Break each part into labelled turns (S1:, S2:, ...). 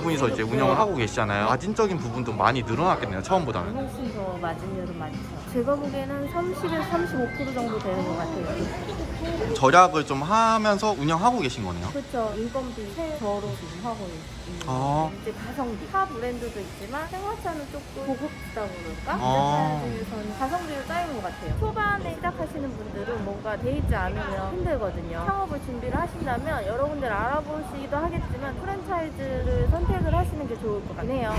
S1: 분이서 이제 운영을 하고 계시잖아요. 마진적인 부분도 많이 늘어났겠네요, 처음보다는.
S2: 훨씬 더 마진율은 많죠. 제가 보기에는 30에서 35% 정도 되는 것 같아요.
S1: 절약을 좀 하면서 운영하고 계신 거네요.
S2: 그렇죠. 인건비 최저로 지금 하고 있는
S1: 아.
S2: 이제 가성비 타 브랜드도 있지만 생화차는 조금 고급지다고 그럴까?
S1: 아.
S2: 차 중에서는 가성비로 짜인 것 같아요. 초반에 시작하시는 분들은 뭔가 돼 있지 않으면 힘들거든요. 창업을 준비를 하신다면 여러 군데를 알아보시기도 하겠지만 프랜차이즈를 선택을 하시는 게 좋을 것 같긴 해요.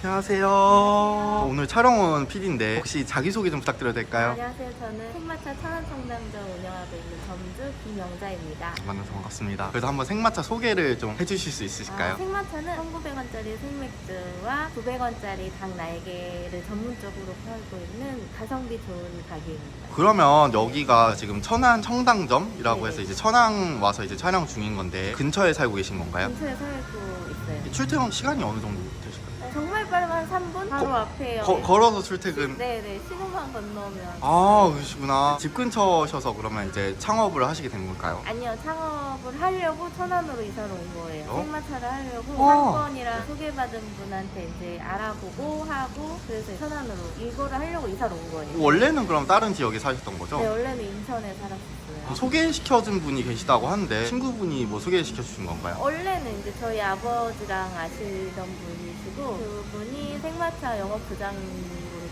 S1: 안녕하세요. 오늘 촬영 온 PD인데 혹시 자기소개 좀 부탁드려도 될까요?
S2: 안녕하세요. 저는 생마차 천안청담점 운영하고 있는 점주 김영자입니다.
S1: 만나서 반갑습니다. 그래서 한번 생마차 소개를 좀 해주실 수 있으실까요?
S2: 생마차는 1,900원짜리 생맥주와 900원짜리 닭 날개를 전문적으로 팔고 있는 가성비 좋은 가게입니다.
S1: 그러면 여기가 지금 천안 청담점이라고
S2: 네.
S1: 해서 이제 천안 와서 이제 촬영 중인 건데 근처에 살고 계신 건가요?
S2: 근처에 살고 있어요.
S1: 출퇴근 시간이 어느 정도 되실까요?
S2: 정말 빠르면 3분? 바로 앞에요.
S1: 걸어서 출퇴근?
S2: 네네. 신호만 건너면.
S1: 아, 그러시구나. 집 근처셔서 그러면 이제 창업을 하시게 된 걸까요?
S2: 아니요. 창업을 하려고 천안으로 이사를 온 거예요.
S1: 어?
S2: 생마차를 하려고
S1: 와.
S2: 상권이랑 소개받은 분한테 이제 알아보고 하고 그래서 천안으로 이거를 하려고 이사를 온 거예요.
S1: 원래는 그럼 다른 지역에 사셨던 거죠?
S2: 네, 원래는 인천에 살았었어요.
S1: 소개시켜준 분이 계시다고 하는데 친구분이 뭐 소개시켜 주신 건가요?
S2: 원래는 이제 저희 아버지랑 아시던 분이시고 그분이 생마차 영업부장으로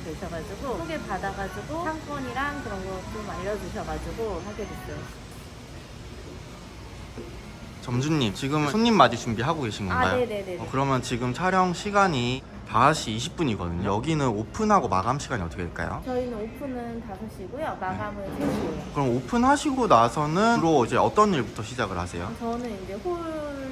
S2: 계셔가지고 소개받아가지고 상권이랑 그런 거 좀 알려주셔가지고 하게 됐어요.
S1: 점주님, 지금 손님 맞이 준비하고 계신 건가요?
S2: 네네네.
S1: 그러면 지금 촬영 시간이 5시 20분이거든요. 여기는 오픈하고 마감 시간이 어떻게 될까요?
S2: 저희는 오픈은 5시고요. 마감은 3시예요.
S1: 그럼 오픈하시고 나서는 주로 이제 어떤 일부터 시작을 하세요?
S2: 저는 이제 홀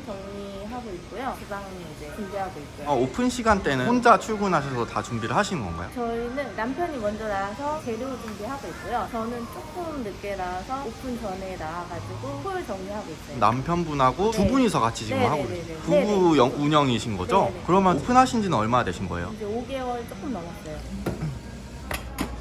S2: 정리하고 있고요. 주방 이제 준비하고 있고요.
S1: 오픈 시간 때는 혼자 출근하셔서 다 준비를 하시는 건가요?
S2: 저희는 남편이 먼저 나와서 재료 준비하고 있고요. 저는 조금 늦게 나와서 오픈 전에 나와가지고 홀 정리하고 있어요.
S1: 남편분하고 두
S2: 네.
S1: 분이서 같이 지금 하고
S2: 네네네네.
S1: 계세요. 부부
S2: 네네.
S1: 운영이신 거죠?
S2: 네네.
S1: 그러면 오픈하신 지는 얼마나 되신 거예요?
S2: 이제 5개월 조금 넘었어요.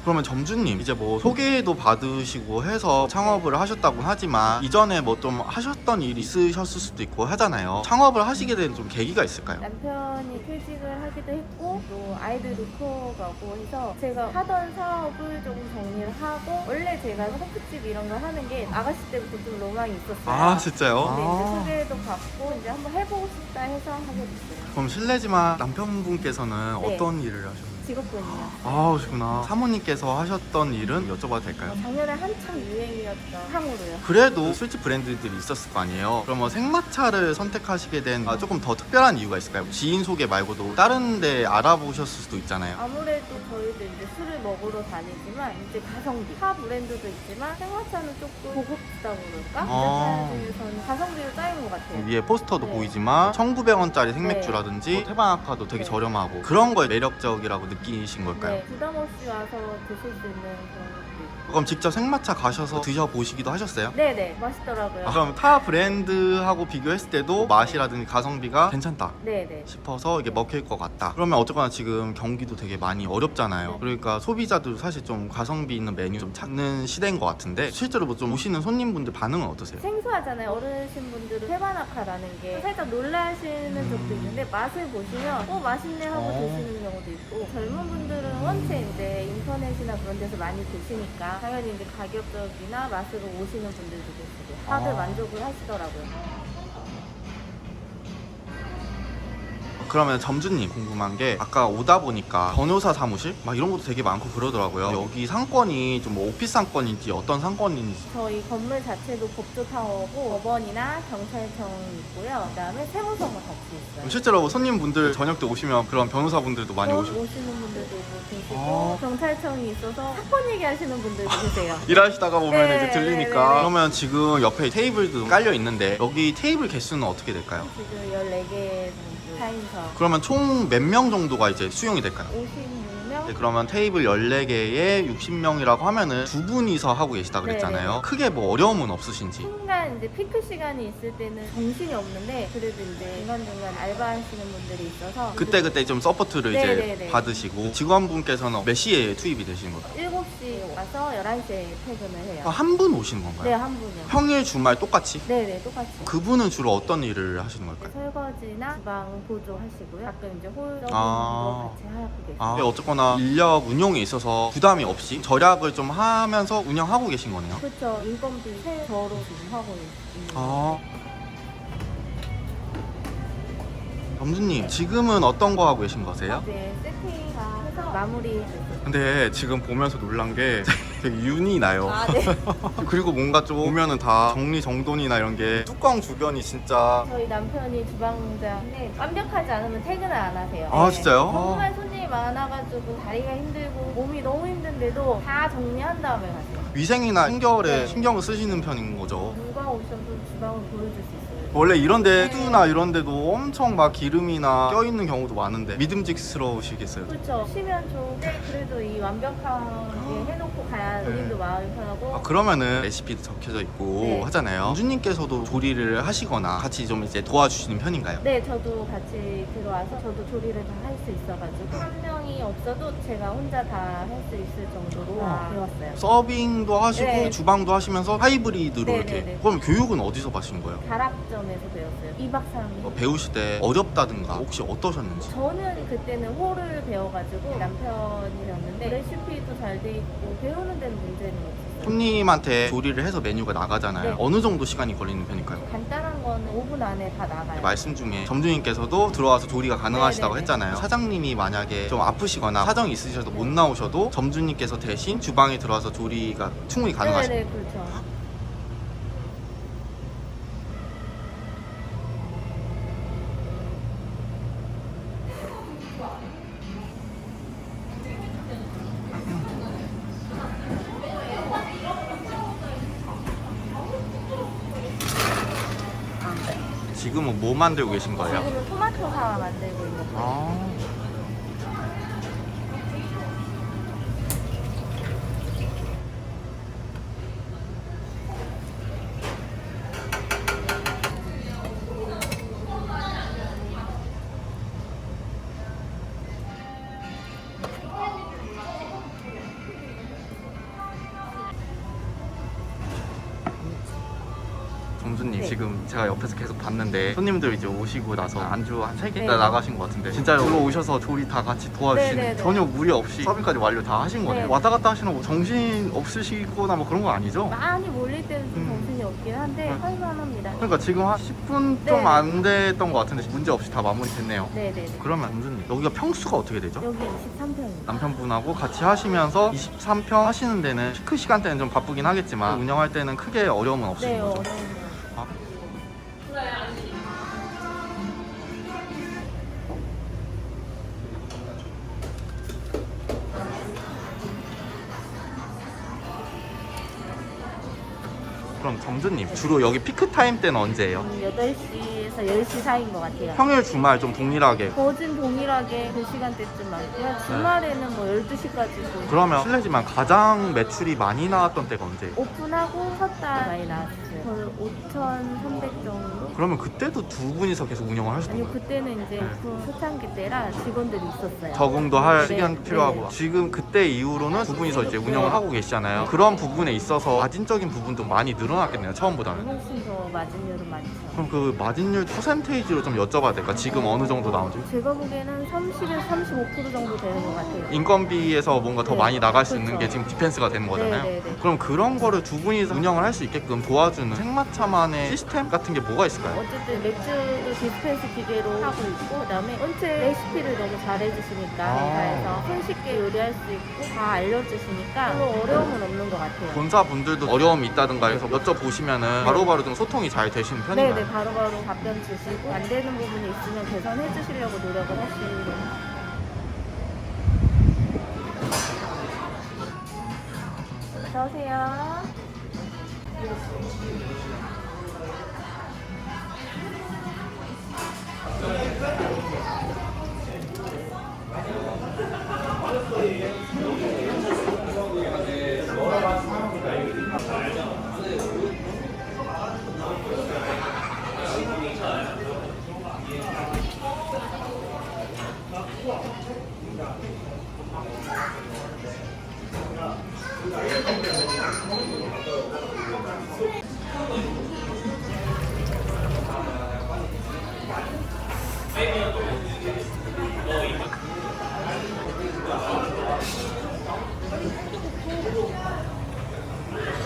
S1: 그러면 점주님, 이제 뭐 소개도 받으시고 해서 창업을 하셨다고 하지만 이전에 뭐 좀 하셨던 일이 있으셨을 수도 있고 하잖아요. 창업을 하시게 된 좀 계기가 있을까요?
S2: 남편이 퇴직을 하기도 했고 또 아이들도 키워가고 해서 제가 하던 사업을 조금 정리를 하고 원래 제가 호프집 이런 거 하는 게 아가씨 때부터 좀 로망이 있었어요.
S1: 아, 진짜요?
S2: 근데 이제
S1: 아.
S2: 소개도 받고 이제 한번 해보고 싶다 해서 하게 됐어요.
S1: 그럼 실례지만 남편분께서는
S2: 네.
S1: 어떤 일을 하셨나요?
S2: 직업군이요.
S1: 아, 그러시구나. 사모님께서 하셨던 일은 여쭤봐도 될까요?
S2: 작년에 한참 유행이었던 향으로요.
S1: 그래도 술집 브랜드들이 있었을 거 아니에요. 그럼 뭐 생마차를 선택하시게 된 조금 더 특별한 이유가 있을까요? 지인 소개 말고도 다른 데 알아보셨을 수도 있잖아요.
S2: 아무래도 저희도 이제 술을 먹으러 다니지만 이제 가성비 타 브랜드도 있지만 생화차는 조금 고급지다고 그럴까?
S1: 아.
S2: 차 중에서는 가성비로 짜인 것 같아요.
S1: 위에 포스터도
S2: 네.
S1: 보이지만 1,900원짜리 생맥주라든지 뭐 태반아카도 되게
S2: 네.
S1: 저렴하고 그런 거에 매력적이라고 느끼신 걸까요?
S2: 네, 부담 없이 와서 드실 수 있는 그런 것도 있고.
S1: 그럼 직접 생마차 가셔서 드셔보시기도 하셨어요?
S2: 네네, 맛있더라고요.
S1: 그럼 타 브랜드하고 비교했을 때도 맛이라든지 가성비가 괜찮다
S2: 네네.
S1: 싶어서 이게 먹힐 것 같다. 그러면 어쨌거나 지금 경기도 되게 많이 어렵잖아요.
S2: 네.
S1: 그러니까 소비자들도 사실 좀 가성비 있는 메뉴 좀 찾는 시대인 것 같은데 실제로 뭐 좀 오시는 손님분들 반응은 어떠세요?
S2: 생소하잖아요. 어르신분들은 태바나카라는 게 살짝 놀라시는 적도 있는데 맛을 보시면 맛있네 하고
S1: 어.
S2: 드시는 경우도 있고 젊은 분들은 원체 이제 인터넷이나 그런 데서 많이 드시니까 당연히 이제 가격적이나 맛으로 오시는 분들도 계시고 다들
S1: 아.
S2: 만족을 하시더라고요.
S1: 그러면 점주님 궁금한 게 아까 오다 보니까 변호사 사무실 막 이런 것도 되게 많고 그러더라고요. 여기 상권이 좀 뭐 오피스 상권인지 어떤 상권인지.
S2: 저희 건물 자체도 법조타워고 법원이나 경찰청이 있고요. 그다음에 세무서가 같이 있어요.
S1: 실제로 손님분들 저녁 때 오시면 그런 변호사분들도 많이 오시고
S2: 오시는 분들도 계시고
S1: 아.
S2: 경찰청이 있어서 사건 얘기하시는 분들도 계세요.
S1: 일하시다가 보면
S2: 네,
S1: 이제 들리니까.
S2: 네, 네.
S1: 그러면 지금 옆에 테이블도 깔려 있는데 여기 테이블 개수는 어떻게 될까요?
S2: 지금 14개 정도 4인석
S1: 그러면 총 몇 명 정도가 이제 수용이 될까요?
S2: 56명?
S1: 네, 그러면 테이블 14개에 60명이라고 하면은 두 분이서 하고 계시다 그랬잖아요.
S2: 네네.
S1: 크게 뭐 어려움은 없으신지.
S2: 생각 약간 이제 피크 시간이 있을 때는 정신이 없는데 그래도 이제 중간중간 알바하시는 분들이 있어서
S1: 그때 좀 서포트를 이제
S2: 네네네.
S1: 받으시고 직원분께서는 몇 시에 투입이 되시는 거예요?
S2: 7시 와서 11시에 퇴근을 해요.
S1: 한 분 오시는 건가요?
S2: 네, 한 분이요.
S1: 평일 주말 똑같이?
S2: 네네, 똑같이.
S1: 그분은 주로 어떤 일을 하시는 걸까요?
S2: 설거지나 주방 보조하시고요. 가끔 이제 홀 서빙도
S1: 아.
S2: 같이 하고 계세요.
S1: 어쨌거나 인력 운용에 있어서 부담이 없이 절약을 좀 하면서 운영하고 계신 거네요.
S2: 그렇죠. 인건비 최저로 지금 하고 있는
S1: 아. 점주님, 지금은 어떤 거 하고 계신 거세요?
S2: 이제 세팅 다 해서 마무리했어요.
S1: 근데 지금 보면서 놀란 게 되게 윤이 나요.
S2: 아, 네.
S1: 그리고 뭔가 좀 보면은 다 정리정돈이나 이런 게 뚜껑 주변이 진짜.
S2: 저희 남편이 주방장인데 완벽하지 않으면 퇴근을 안 하세요.
S1: 아,
S2: 네.
S1: 진짜요?
S2: 정말 손님이 많아가지고 다리가 힘들고 몸이 너무 힘든데도 다 정리한 다음에 가세요.
S1: 위생이나 청결에
S2: 네.
S1: 신경을 쓰시는 편인 거죠.
S2: 누가 오셔도 주방을 보여줄 수 있어요.
S1: 원래 이런데
S2: 네.
S1: 푸드나 이런 데도 엄청 막 기름이나 껴있는 경우도 많은데 믿음직스러우시겠어요?
S2: 그렇죠. 쉬면 좋은데 그래도 이 완벽하게 해놓고 가야 본인도 마음이 편하고.
S1: 그러면은 레시피도 적혀져 있고
S2: 네.
S1: 하잖아요. 점주님께서도 조리를 하시거나 같이 좀 이제 도와주시는 편인가요?
S2: 네, 저도 같이 들어와서 저도 조리를 다 할 수 있어가지고 한 명이 없어도 제가 혼자 다 할 수 있을 정도로 배웠어요.
S1: 서빙도 하시고
S2: 네.
S1: 주방도 하시면서 하이브리드로
S2: 네,
S1: 이렇게.
S2: 네, 네.
S1: 그럼 교육은 어디서 받으신 거예요?
S2: 다락점에서 배웠어요. 2박 3일.
S1: 배우실 때 어렵다든가 혹시 어떠셨는지?
S2: 저는 그때는 홀을 배워가지고 남편이었는데 레시피도 잘 돼 있고 배우는 데는 문제는 없었어요.
S1: 손님한테 조리를 해서 메뉴가 나가잖아요.
S2: 네.
S1: 어느 정도 시간이 걸리는 편일까요?
S2: 간단한 거는 5분 안에 다 나가요.
S1: 말씀 중에 점주님께서도 들어와서 조리가 가능하시다고
S2: 네네네.
S1: 했잖아요. 사장님이 만약에 좀 아프시거나 사정이 있으셔도 못 나오셔도 점주님께서 대신 주방에 들어와서 조리가 충분히 가능하시고.
S2: 네네, 그렇죠.
S1: 지금은 뭐 만들고 계신 거예요?
S2: 지금은 토마토 사와 만들고 있는 거예요.
S1: 아. 점주님
S2: 네.
S1: 지금 제가 옆에서 계속 봤는데 손님들 이제 오시고 나서 안주 한 3개
S2: 네.
S1: 나가신 것 같은데 진짜 들어오셔서 조리 다 같이 도와주시는
S2: 네, 네, 네.
S1: 전혀 무리 없이 서빙까지 완료 다 하신 거네요.
S2: 네.
S1: 왔다 갔다 하시는 거 정신 없으시거나 뭐 그런 거 아니죠?
S2: 많이 몰릴 때는 좀 정신이 없긴 한데 할만합니다.
S1: 그러니까 지금 한 10분
S2: 네.
S1: 좀 안 됐던 것 같은데 문제 없이 다 마무리 됐네요.
S2: 네네네.
S1: 그러면 점주님 여기가 평수가 어떻게 되죠?
S2: 여기 23평입니다.
S1: 남편분하고 같이 하시면서 23평 하시는 데는 피크 시간대는 좀 바쁘긴 하겠지만 운영할 때는 크게 어려움은
S2: 네,
S1: 없으신 거죠?
S2: 어려운
S1: 아. 그럼 점주님 주로 여기 피크 타임 때는 언제예요?
S2: 8시에서 10시 사이인 것 같아요.
S1: 평일 주말 좀 동일하게.
S2: 거진 동일하게 그 시간대쯤 많고요. 주말에는 뭐 12시까지도.
S1: 그러면 실례지만 가장 매출이 많이 나왔던 때가 언제예요?
S2: 오픈하고 첫 달 많이 나왔어요. 거의 5,300 정도?
S1: 그러면 그때도 두 분이서 계속 운영을 하셨던
S2: 아니요,
S1: 거예요?
S2: 그때는 이제 오픈 초창기 때라 직원들이 있었어요.
S1: 적응도 할
S2: 네,
S1: 시간
S2: 네.
S1: 필요하고 지금 그때 이후로는 두 분이서 이제 운영을 하고 계시잖아요. 그런 부분에 있어서 마진적인 부분도 많이 늘어났겠네요, 처음보다는.
S2: 훨씬 더 마진율은 많죠.
S1: 그럼 그 마진율 퍼센테이지로 좀 여쭤봐야 될까? 지금 어느 정도 나오지?
S2: 제가 보기에는 30에서 35% 정도 되는 것 같아요.
S1: 인건비에서 뭔가 더
S2: 네,
S1: 많이 나갈 수 있는
S2: 그렇죠.
S1: 게 지금 디펜스가 되는 거잖아요.
S2: 네, 네, 네.
S1: 그럼 그런 거를 두 분이서 운영을 할 수 있게끔 도와주는 생마차만의 시스템 같은 게 뭐가 있을까요?
S2: 어쨌든 맥주도 디스펜스 기계로 하고 있고 그다음에 전체 레시피를 너무 잘해주시니까 회사에서 손쉽게 요리할 수 있고 다 알려주시니까 별로 어려움은 없는 것 같아요.
S1: 본사분들도 어려움이 있다든가 해서 여쭤보시면은 바로바로 좀 소통이 잘 되시는 편인가요?
S2: 네네, 바로바로 답변 주시고 안 되는 부분이 있으면 개선해 주시려고 노력을 하시고. 어서오세요.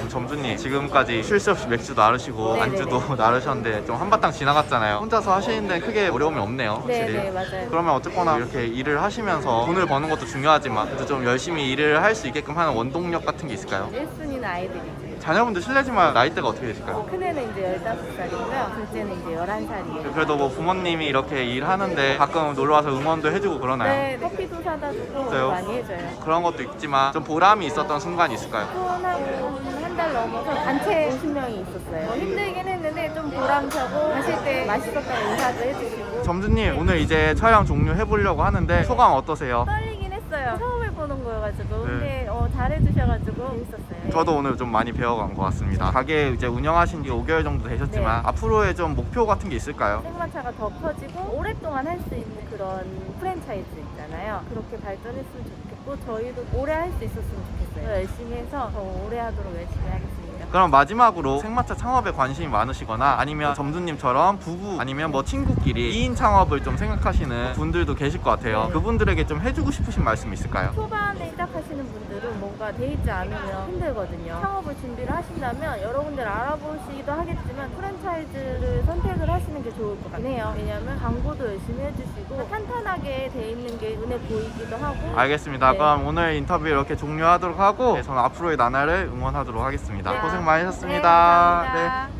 S1: 점주님 지금까지 쉴 새 없이 맥주도 나르시고
S2: 네네네.
S1: 안주도 나르셨는데 좀 한바탕 지나갔잖아요. 혼자서 하시는데 크게 어려움이 없네요, 확실히.
S2: 네네, 맞아요.
S1: 그러면 어쨌거나 이렇게 일을 하시면서 돈을 버는 것도 중요하지만 그래도 좀 열심히 일을 할 수 있게끔 하는 원동력 같은 게 있을까요?
S2: 1순위는 아이들이죠.
S1: 자녀분들 실례지만 나이대가 어떻게 되실까요?
S2: 큰애는 이제 15살이고요. 둘째는 이제 11살이에요.
S1: 그래도 뭐 부모님이 이렇게 일하는데 가끔 놀러와서 응원도 해주고 그러나요?
S2: 네, 커피도 사다 주고
S1: 진짜요?
S2: 많이 해줘요.
S1: 그런 것도 있지만 좀 보람이 있었던 순간이 있을까요?
S2: 수원하고 한 달 넘어서 단체 50명이 있었어요. 힘들긴 했는데 좀 보람차고 가실 때 맛있었다고 인사도 해주시고.
S1: 점주님 오늘 이제 촬영 종료해보려고 하는데 소감 어떠세요?
S2: 떨리긴 했어요. 처음 해보는 거여가지고.
S1: 네.
S2: 근데 잘해주셔가지고 재밌었어요.
S1: 저도 오늘 좀 많이 배워간 것 같습니다. 가게 이제 운영하신 지 5개월 정도 되셨지만
S2: 네.
S1: 앞으로의 좀 목표 같은 게 있을까요?
S2: 생마차가 더 커지고 오랫동안 할 수 있는 그런 프랜차이즈 있잖아요. 그렇게 발전했으면 좋겠고 저희도 오래 할 수 있었으면 좋겠어요. 더 열심히 해서 더 오래 하도록 열심히 하겠습니다.
S1: 그럼 마지막으로 생마차 창업에 관심이 많으시거나 아니면 점주님처럼 부부 아니면 뭐 친구끼리 2인 창업을 좀 생각하시는 분들도 계실 것 같아요.
S2: 네.
S1: 그분들에게 좀 해주고 싶으신 말씀 있을까요?
S2: 초반에 시작하시는 분들은 뭔가 돼 있지 않으면 힘들거든요. 창업을 준비를 하신다면 여러 군데를 알아보시기도 하겠지만 프랜차이즈를 선택을 하시는 게 좋을 것 같긴 해요. 왜냐하면 광고도 열심히 해주시고 탄탄하게 돼 있는 게 눈에 보이기도 하고.
S1: 알겠습니다.
S2: 네.
S1: 그럼 오늘 인터뷰 이렇게 종료하도록 하고 저는 앞으로의 나날을 응원하도록 하겠습니다.
S2: 네.
S1: 고생 많으셨습니다.
S2: 네, 감사합니다.
S1: 네.